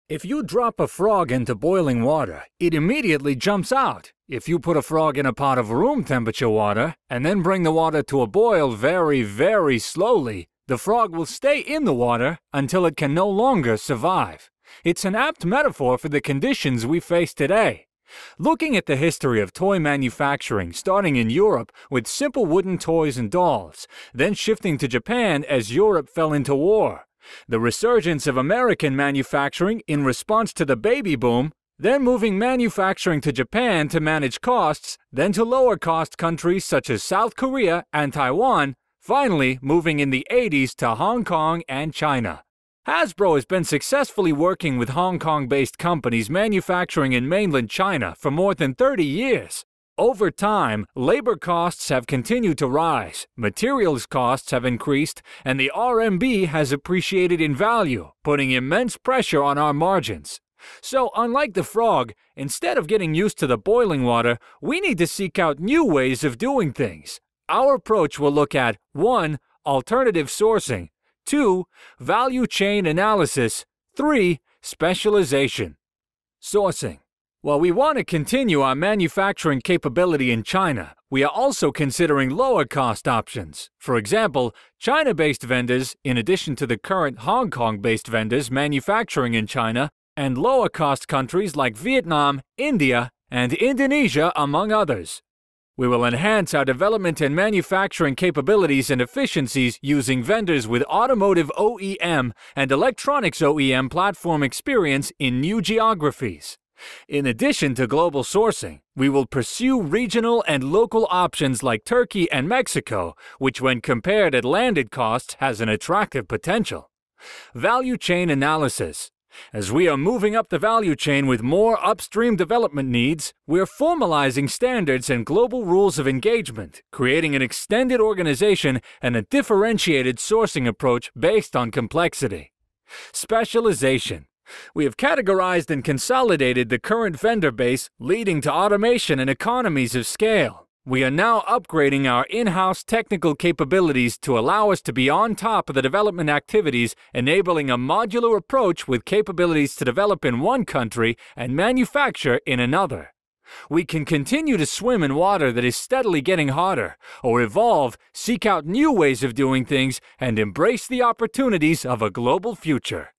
If you drop a frog into boiling water, it immediately jumps out. If you put a frog in a pot of room temperature water and then bring the water to a boil very, very slowly, the frog will stay in the water until it can no longer survive. It's an apt metaphor for the conditions we face today. Looking at the history of toy manufacturing starting in Europe with simple wooden toys and dolls, then shifting to Japan as Europe fell into war, the resurgence of American manufacturing in response to the baby boom, then moving manufacturing to Japan to manage costs, then to lower-cost countries such as South Korea and Taiwan, finally moving in the 80s to Hong Kong and China. Hasbro has been successfully working with Hong Kong-based companies manufacturing in mainland China for more than 30 years. Over time, labor costs have continued to rise, materials costs have increased, and the RMB has appreciated in value, putting immense pressure on our margins. So, unlike the frog, instead of getting used to the boiling water, we need to seek out new ways of doing things. Our approach will look at 1. Alternative sourcing, 2. Value chain analysis, 3. Specialization. Sourcing. While we want to continue our manufacturing capability in China, we are also considering lower-cost options. For example, China-based vendors, in addition to the current Hong Kong-based vendors manufacturing in China, and lower-cost countries like Vietnam, India, and Indonesia, among others. We will enhance our development and manufacturing capabilities and efficiencies using vendors with automotive OEM and electronics OEM platform experience in new geographies. In addition to global sourcing, we will pursue regional and local options like Turkey and Mexico, which when compared at landed costs has an attractive potential. Value chain analysis. As we are moving up the value chain with more upstream development needs, we're formalizing standards and global rules of engagement, creating an extended organization and a differentiated sourcing approach based on complexity. Specialization. We have categorized and consolidated the current vendor base, leading to automation and economies of scale. We are now upgrading our in-house technical capabilities to allow us to be on top of the development activities, enabling a modular approach with capabilities to develop in one country and manufacture in another. We can continue to swim in water that is steadily getting hotter, or evolve, seek out new ways of doing things, and embrace the opportunities of a global future.